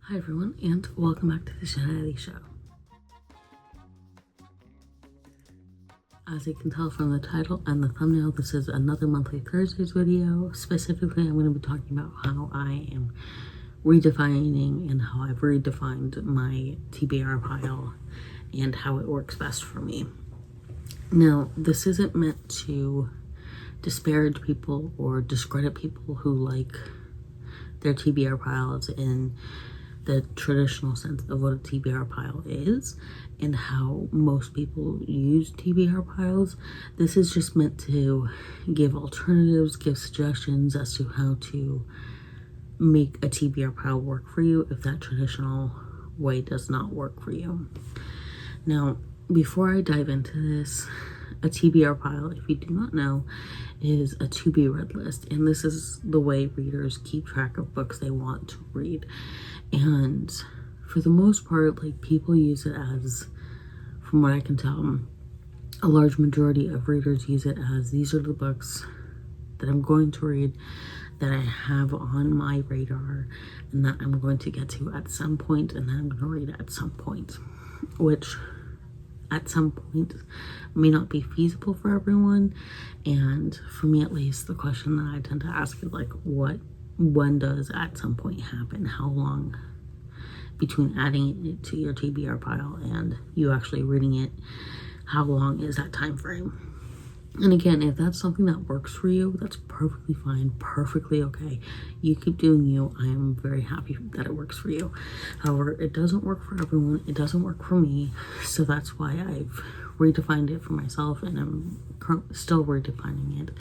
Hi everyone, and welcome back to the Shenanigans Show. As you can tell from the title and the thumbnail, this is another monthly Thursdays video. Specifically, I'm going to be talking about how I am redefining and how I've redefined my TBR pile and how it works best for me. Now, this isn't meant to disparage people or discredit people who like their TBR piles in the traditional sense of what a TBR pile is and how most people use TBR piles. This is just meant to give alternatives, give suggestions as to how to make a TBR pile work for you if that traditional way does not work for you. Now, before I dive into this, a TBR pile, if you do not know, is a to be read list, and this is the way readers keep track of books they want to read. And for the most part, like, people use it as, from what I can tell, a large majority of readers use it as, these are the books that I'm going to read, that I have on my radar, and that I'm going to get to at some point, and then I'm going to read at some point, which at some point may not be feasible for everyone. And for me, at least, the question that I tend to ask is like, when does at some point happen? How long between adding it to your TBR pile and you actually reading it? How long is that time frame? And again, if that's something that works for you, that's perfectly fine, perfectly okay. You keep doing you. I am very happy that it works for you. However, it doesn't work for everyone. It doesn't work for me. So that's why I've redefined it for myself, and I'm still redefining it.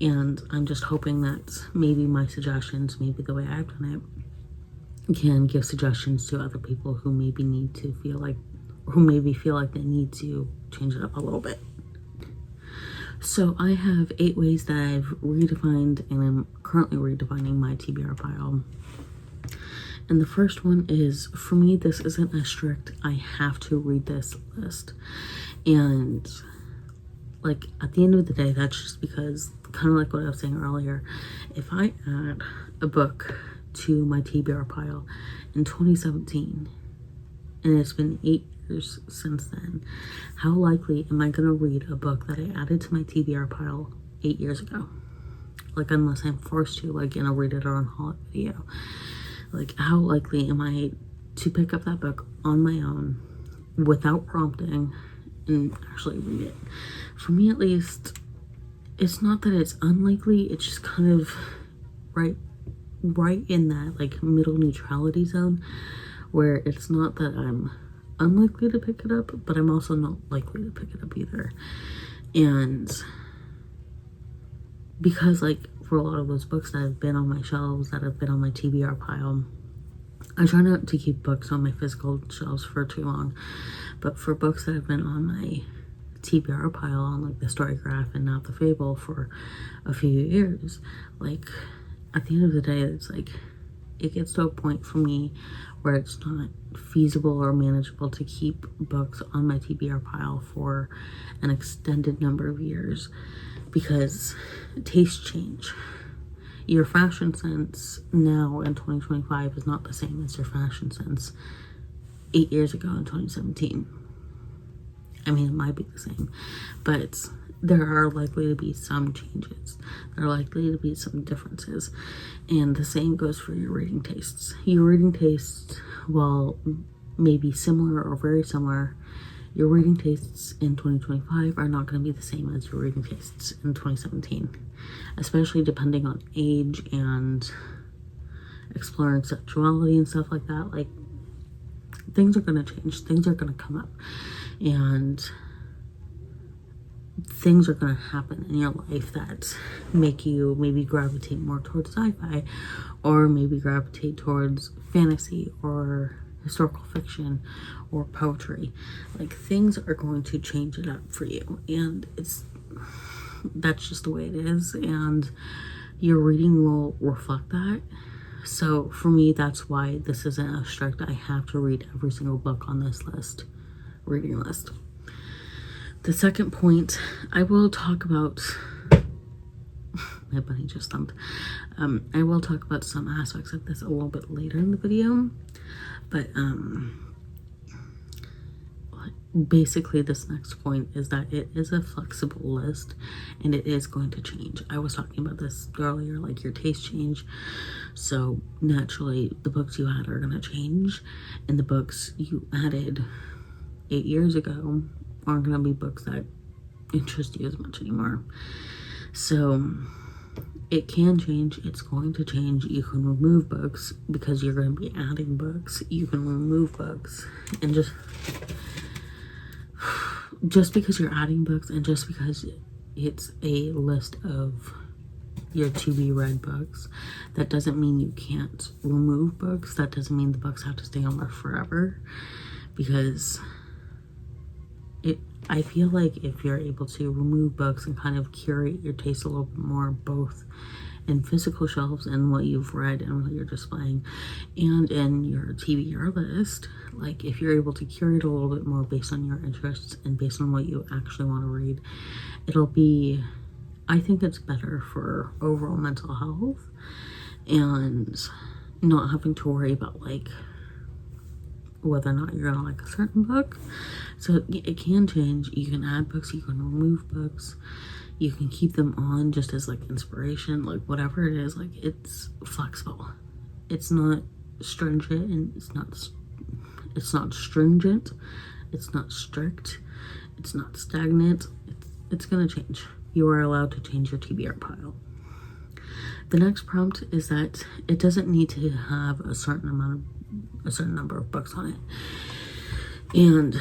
And I'm just hoping that maybe my suggestions, maybe the way I've done it, can give suggestions to other people who maybe feel like they need to change it up a little bit. So I have 8 ways that I've redefined, and I'm currently redefining my TBR pile. And the first one is, for me, this isn't a strict, I have to read this list. And like, at the end of the day, that's just because, kind of like what I was saying earlier, if I add a book to my TBR pile in 2017, and it's been 8 years since then, how likely am I going to read a book that I added to my TBR pile 8 years ago? Like, unless I'm forced to, like in a read it or on hold video. Like, how likely am I to pick up that book on my own without prompting and actually read it? For me, at least, it's not that it's unlikely, it's just kind of right in that like middle neutrality zone, where it's not that I'm unlikely to pick it up, but I'm also not likely to pick it up either. And because, like, for a lot of those books that have been on my shelves, that have been on my TBR pile, I try not to keep books on my physical shelves for too long, but for books that have been on my TBR pile on like the StoryGraph and Not the Fable for a few years, like, at the end of the day, it's like, it gets to a point for me where it's not feasible or manageable to keep books on my TBR pile for an extended number of years, because tastes change. Your fashion sense now in 2025 is not the same as your fashion sense 8 years ago in 2017. I mean, it might be the same, but there are likely to be some changes. There are likely to be some differences. And the same goes for your reading tastes. Your reading tastes, while maybe similar or very similar, your reading tastes in 2025 are not going to be the same as your reading tastes in 2017, especially depending on age and exploring sexuality and stuff like that. Like, things are going to change. Things are going to come up. And things are going to happen in your life that make you maybe gravitate more towards sci-fi, or maybe gravitate towards fantasy or historical fiction or poetry. Like, things are going to change it up for you, and that's just the way it is, and your reading will reflect that. So for me, that's why this isn't a strict, I have to read every single book on this reading list. The second point, I will talk about, my bunny just thumped. I will talk about some aspects of this a little bit later in the video, But basically this next point is that it is a flexible list and it is going to change. I was talking about this earlier, like your taste change, so naturally the books you had are going to change, and the books you added 8 years ago aren't going to be books that interest you as much anymore. So it can change. It's going to change. You can remove books because you're going to be adding books. You can remove books, and just because you're adding books and just because it's a list of your to be read books, that doesn't mean you can't remove books. That doesn't mean the books have to stay on there forever, because I feel like if you're able to remove books and kind of curate your taste a little bit more, both in physical shelves and what you've read and what you're displaying, and in your TBR list, like if you're able to curate a little bit more based on your interests and based on what you actually want to read, it'll be, I think it's better for overall mental health and not having to worry about like whether or not you're gonna like a certain book. So it can change. You can add books, you can remove books, you can keep them on just as like inspiration, like whatever it is. Like it's flexible, it's not stringent, and it's not stringent, it's not strict, it's not stagnant. It's gonna change. You are allowed to change your TBR pile. The next prompt is that it doesn't need to have a certain number of books on it. And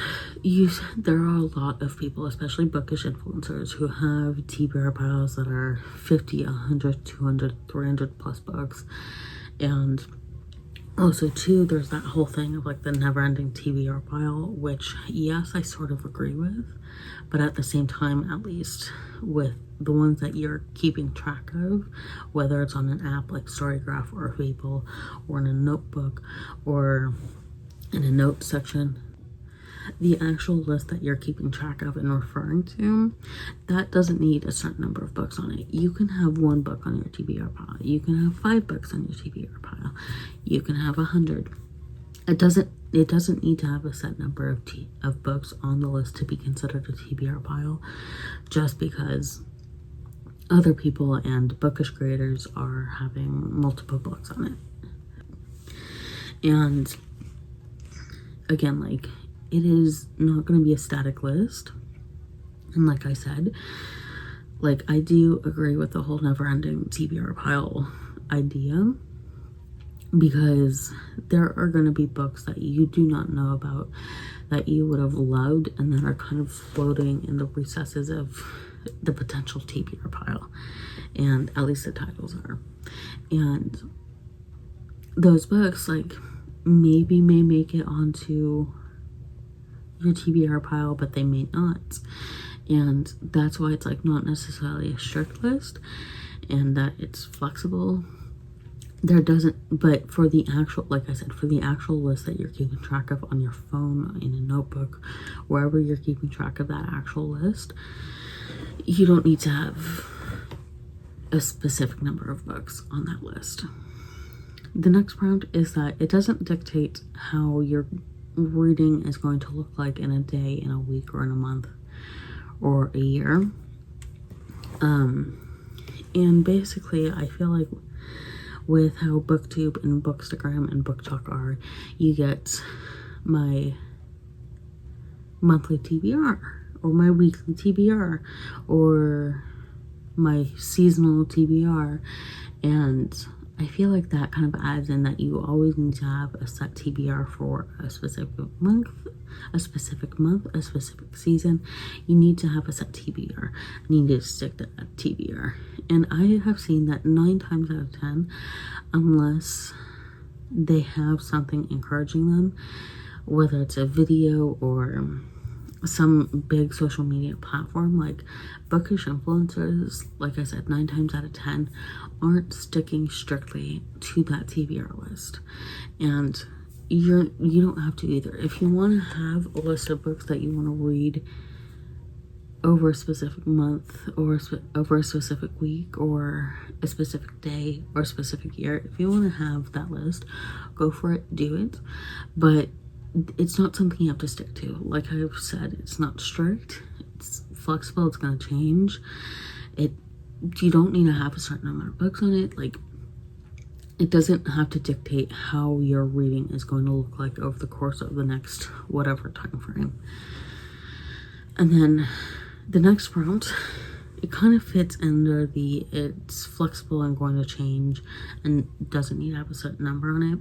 there are a lot of people, especially bookish influencers, who have TBR piles that are 50, 100, 200, 300 plus books. And also too, there's that whole thing of like the never-ending TBR pile, which yes, I sort of agree with, but at the same time, at least with the ones that you're keeping track of, whether it's on an app like StoryGraph or Fable, or in a notebook, or in a note section, the actual list that you're keeping track of and referring to, that doesn't need a certain number of books on it. You can have 1 book on your TBR pile. You can have 5 books on your TBR pile. You can have 100. It doesn't need to have a set number of books on the list to be considered a TBR pile, just because other people and bookish creators are having multiple books on it. And again, like, it is not going to be a static list. And like I said, like, I do agree with the whole never-ending TBR pile idea, because there are going to be books that you do not know about that you would have loved and that are kind of floating in the recesses of the potential TBR pile, and at least the titles are. And those books, like, maybe may make it onto your TBR pile, but they may not. And that's why it's like not necessarily a strict list, and that it's flexible. But for the actual, like I said, for the actual list that you're keeping track of on your phone, in a notebook, wherever you're keeping track of that actual list, you don't need to have a specific number of books on that list. The next prompt is that it doesn't dictate how your reading is going to look like in a day, in a week, or in a month, or a year. And basically, I feel like with how BookTube and Bookstagram and BookTok are, you get my monthly TBR, or my weekly TBR, or my seasonal TBR, and I feel like that kind of adds in that you always need to have a set TBR for a specific month, a specific season. You need to have a set TBR. You need to stick to that TBR. And I have seen that 9 times out of 10, unless they have something encouraging them, whether it's a video or some big social media platform, like bookish influencers, like I said, 9 times out of 10 aren't sticking strictly to that TBR list. And you don't have to either. If you want to have a list of books that you want to read over a specific month, or over a specific week, or a specific day or a specific year. If you want to have that list, go for it, do it. But it's not something you have to stick to. Like I've said, it's not strict, it's flexible, it's going to change. You don't need to have a certain amount of books on it. Like, it doesn't have to dictate how your reading is going to look like over the course of the next whatever time frame. And then the next prompt, it kind of fits under the it's flexible and going to change and doesn't need to have a certain number on it.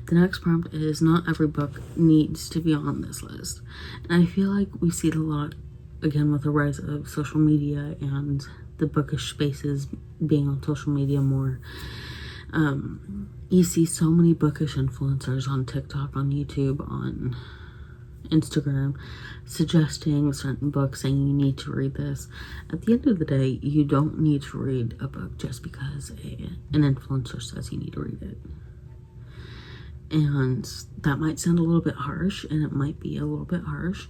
The next prompt is not every book needs to be on this list. And I feel like we see it a lot, again, with the rise of social media and the bookish spaces being on social media more. You see so many bookish influencers on TikTok, on YouTube, on Instagram, suggesting certain books, saying you need to read this. At the end of the day, you don't need to read a book just because an influencer says you need to read it. And that might sound a little bit harsh, and it might be a little bit harsh,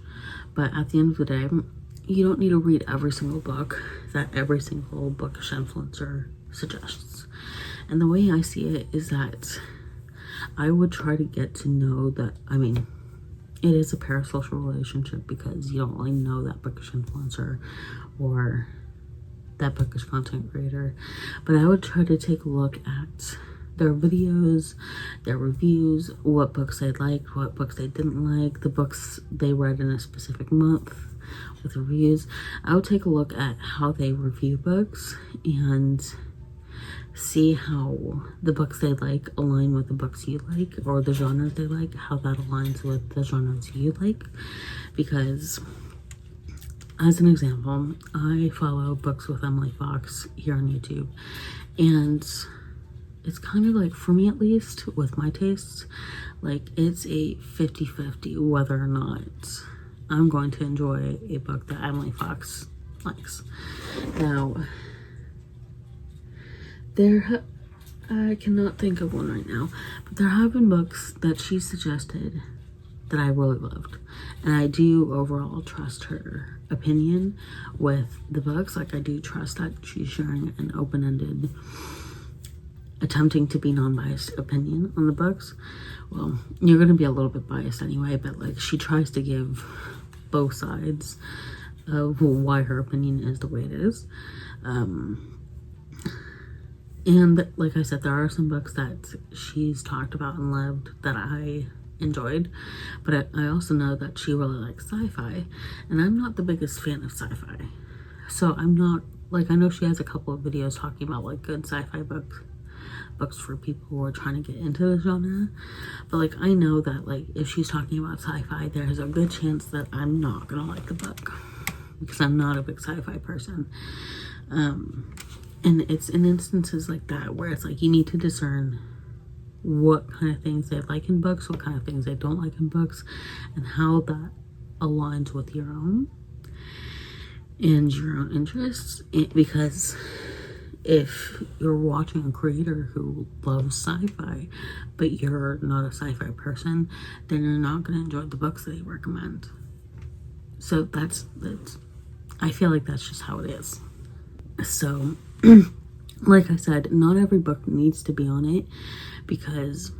but at the end of the day, you don't need to read every single book that every single bookish influencer suggests. And the way I see it is that I would try to get to know that, I mean, it is a parasocial relationship because you don't really know that bookish influencer or that bookish content creator. But I would try to take a look at their videos, their reviews, what books they liked, what books they didn't like, the books they read in a specific month with reviews. I would take a look at how they review books and see how the books they like align with the books you like, or the genres they like, how that aligns with the genres you like. Because, as an example, I follow Books with Emily Fox here on YouTube, and it's kind of like, for me at least, with my tastes, like, it's a 50-50 whether or not I'm going to enjoy a book that Emily Fox likes. Now, I cannot think of one right now, but there have been books that she suggested that I really loved, and I do overall trust her opinion with the books. Like, I do trust that she's sharing an open-ended, attempting to be non-biased opinion on the books. Well, you're going to be a little bit biased anyway, but like, she tries to give both sides of why her opinion is the way it is. And like I said, there are some books that she's talked about and loved that I enjoyed, but I also know that she really likes sci-fi, and I'm not the biggest fan of sci-fi. So I'm not, like, I know she has a couple of videos talking about like good sci-fi books for people who are trying to get into the genre, but like, I know that like, if she's talking about sci-fi, there's a good chance that I'm not gonna like the book because I'm not a big sci-fi person. And it's in instances like that where it's like, you need to discern what kind of things they like in books, what kind of things they don't like in books, and how that aligns with your own and your own interests. Because if you're watching a creator who loves sci-fi, but you're not a sci-fi person, then you're not going to enjoy the books that they recommend. So that's I feel like that's just how it is. So, like I said, not every book needs to be on it, because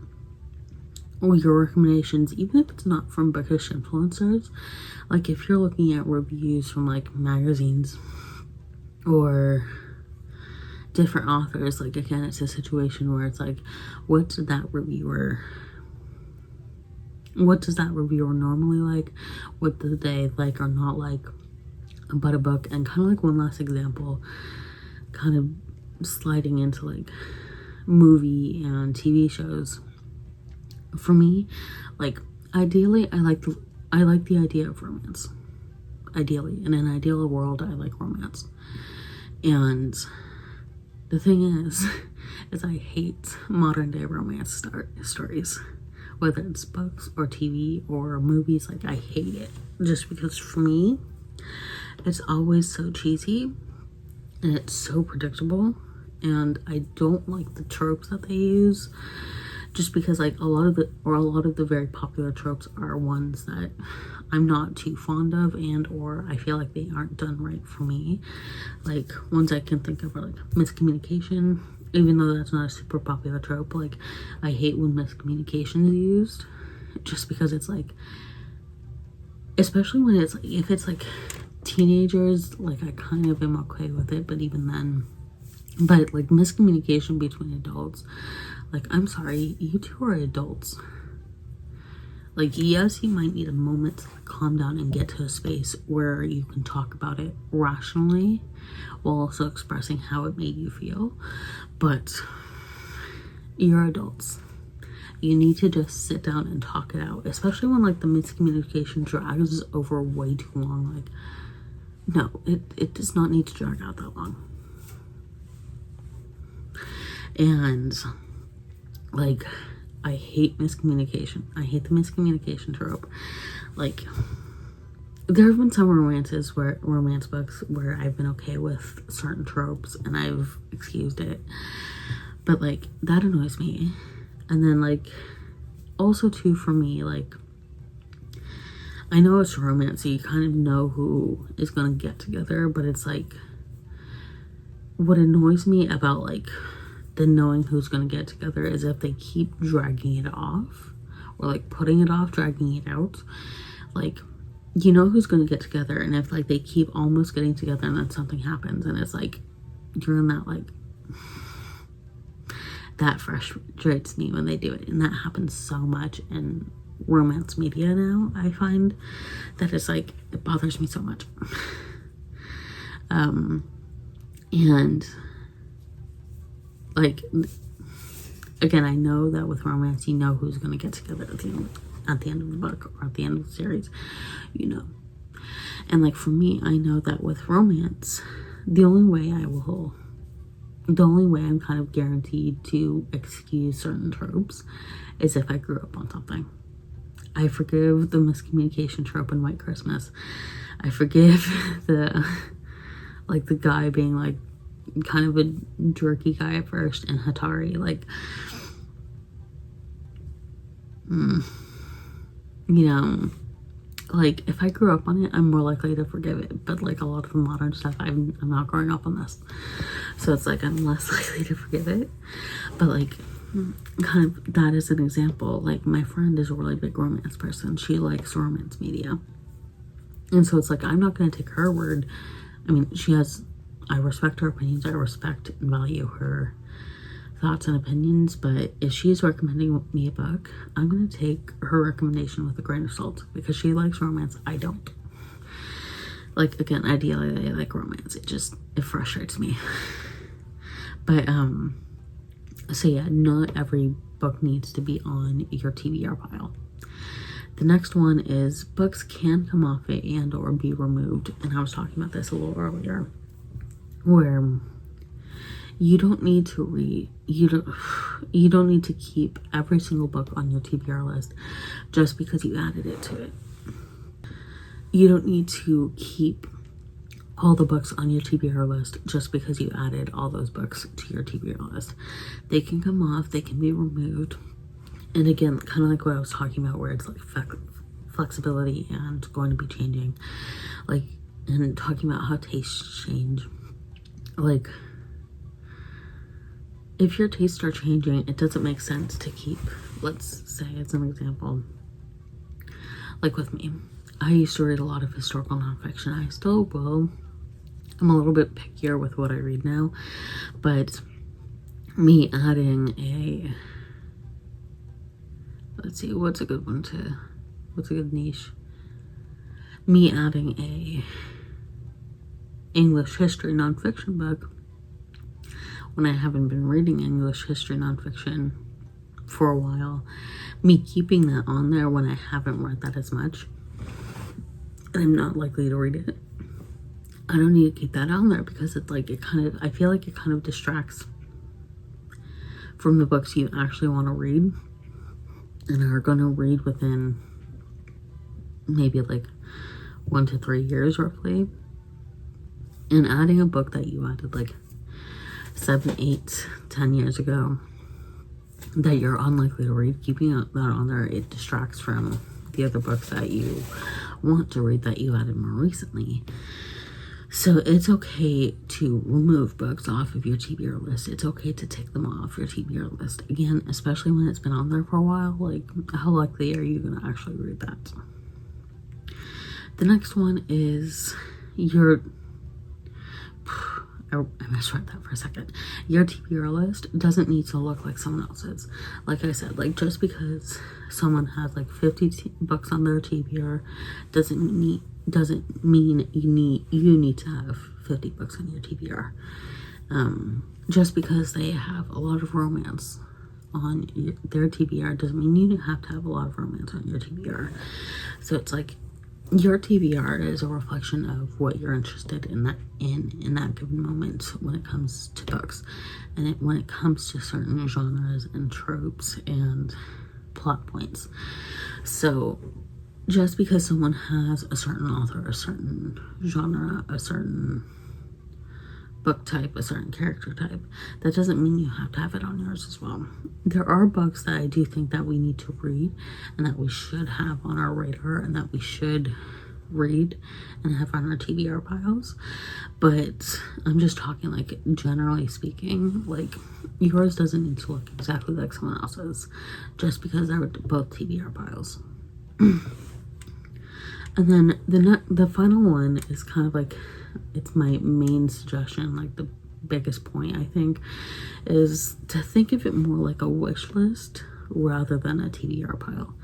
your recommendations, even if it's not from bookish influencers, like if you're looking at reviews from like magazines or different authors, like, again, it's a situation where it's like, what does that reviewer normally like? What do they like or not like about a book? And kind of like one last example, kind of sliding into like movie and TV shows. For me, like, ideally, I like the idea of romance. Ideally, in an ideal world, I like romance. And the thing is I hate modern day romance stories, whether it's books or TV or movies. Like, I hate it, just because for me, it's always so cheesy and it's so predictable, and I don't like the tropes that they use just because like a lot of the very popular tropes are ones that I'm not too fond of, and or I feel like they aren't done right for me. Like ones I can think of are like miscommunication, even though that's not a super popular trope. Like I hate when miscommunication is used, just because it's like, especially when it's like, if it's like teenagers, like I kind of am okay with it, but even then, but like miscommunication between adults, like I'm sorry, you two are adults. Like, yes, you might need a moment to like, calm down and get to a space where you can talk about it rationally while also expressing how it made you feel. But you're adults. You need to just sit down and talk it out, especially when like the miscommunication drags over way too long. Like, no, it does not need to drag out that long. And like, I hate miscommunication. I hate the miscommunication trope. Like, there have been some romance books where I've been okay with certain tropes and I've excused it. But like, that annoys me. And then like, also too for me, like, I know it's romance, so you kind of know who is gonna get together, but it's like, what annoys me about like the knowing who's gonna get together is if they keep dragging it off, or like putting it off, dragging it out. Like, you know who's gonna get together, and if like they keep almost getting together and then something happens and it's like, you're in that, like, that frustrates me when they do it. And that happens so much in romance media now. I find that it's like, it bothers me so much. And like, again, I know that with romance, you know who's going to get together at the end of the book or at the end of the series, you know. And like for me, I know that with romance, the only way I'm kind of guaranteed to excuse certain tropes is if I grew up on something. I forgive the miscommunication trope in White Christmas. I forgive the guy being like kind of a jerky guy at first in Hatari. Like, you know, like if I grew up on it, I'm more likely to forgive it. But like a lot of the modern stuff, I'm not growing up on this, so it's like I'm less likely to forgive it. But like, kind of that is an example. Like my friend is a really big romance person. She likes romance media, and so it's like I'm not going to take her word. I mean, I respect her opinions. I respect and value her thoughts and opinions, but if she's recommending me a book, I'm going to take her recommendation with a grain of salt, because she likes romance. I don't. Like, again, ideally I like romance. It frustrates me. But so yeah, not every book needs to be on your TBR pile. The next one is books can come off it and or be removed. And I was talking about this a little earlier, where you don't need to you don't need to keep every single book on your TBR list just because you added it to it. You don't need to keep all the books on your TBR list just because you added all those books to your TBR list. They can come off, they can be removed. And again, kind of like what I was talking about, where it's like flexibility and going to be changing, like, and talking about how tastes change. Like, if your tastes are changing, it doesn't make sense to keep, let's say, as an example, like with me, I used to read a lot of historical nonfiction. I still will. I'm a little bit pickier with what I read now, but me adding a, let's see, what's a good niche? Me adding a English history nonfiction book when I haven't been reading English history nonfiction for a while, me keeping that on there when I haven't read that as much, and I'm not likely to read it, I don't need to keep that on there, because it's like, I feel like it kind of distracts from the books you actually want to read and are going to read within maybe like 1 to 3 years roughly. And adding a book that you added like 7, 8, 10 years ago, that you're unlikely to read, keeping that on there, it distracts from the other books that you want to read that you added more recently. So it's okay to remove books off of your TBR list. It's okay to take them off your TBR list. Again, especially when it's been on there for a while, like how likely are you going to actually read that? The next one is your, I misread that for a second. Your TBR list doesn't need to look like someone else's. Like I said, like just because someone has like 50 books on their TBR doesn't mean you need to have 50 books on your TBR. Just because they have a lot of romance on their TBR doesn't mean you have to have a lot of romance on your TBR. So it's like your TBR is a reflection of what you're interested in that given moment when it comes to books, and when it comes to certain genres and tropes and plot points. So just because someone has a certain author, a certain genre, a certain book type, a certain character type, that doesn't mean you have to have it on yours as well. There are books that I do think that we need to read and that we should have on our radar and that we should read and have on our TBR piles, but I'm just talking like generally speaking, like yours doesn't need to look exactly like someone else's just because they're both TBR piles. And then the final one is kind of like, it's my main suggestion, like the biggest point I think, is to think of it more like a wish list rather than a TBR pile.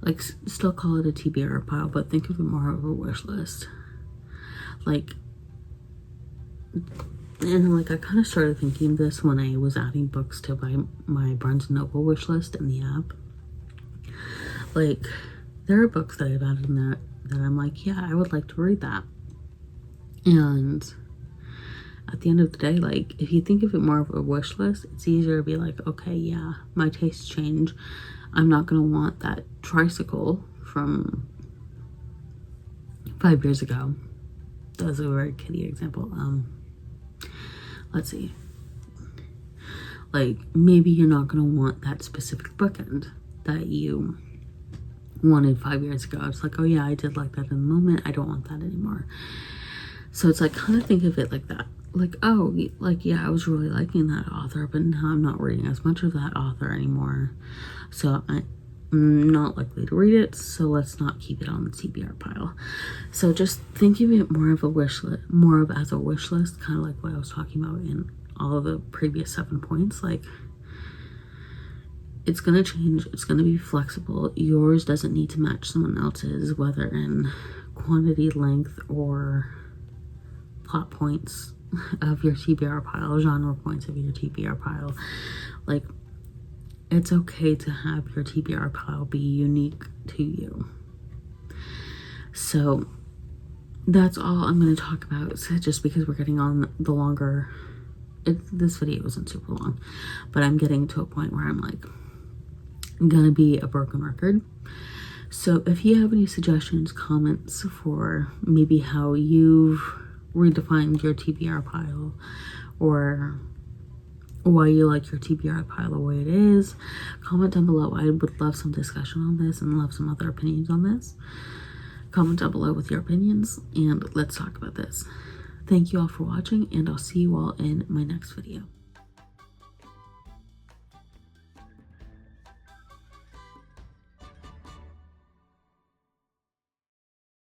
Like still call it a TBR pile, but think of it more of a wish list. Like, and like I kind of started thinking this when I was adding books to my Barnes & Noble wish list in the app. Like there are books that I've added in there that I'm like, yeah, I would like to read that. And at the end of the day, like if you think of it more of a wish list, it's easier to be like, okay, yeah, my tastes change. I'm not going to want that tricycle from 5 years ago. That was a very kiddie example. Let's see. Like maybe you're not going to want that specific bookend that you wanted 5 years ago. It's like, oh yeah, I did like that in the moment. I don't want that anymore. So it's like, kind of think of it like that. Like, oh, like, yeah, I was really liking that author, but now I'm not reading as much of that author anymore. So I'm not likely to read it. So let's not keep it on the TBR pile. So just think of it more of a wish list, more of as a wish list, kind of like what I was talking about in all of the previous 7 points. Like, it's going to change. It's going to be flexible. Yours doesn't need to match someone else's, whether in quantity, length, or plot points of your TBR pile, genre points of your TBR pile. Like, it's okay to have your TBR pile be unique to you. So that's all I'm going to talk about. So just because we're getting on the longer, this video isn't super long, but I'm getting to a point where I'm like, I'm gonna be a broken record. So if you have any suggestions, comments for maybe how you've redefined your TBR pile, or why you like your TBR pile the way it is, comment down below. I would love some discussion on this and love some other opinions on this. Comment down below with your opinions and let's talk about this. Thank you all for watching, and I'll see you all in my next video.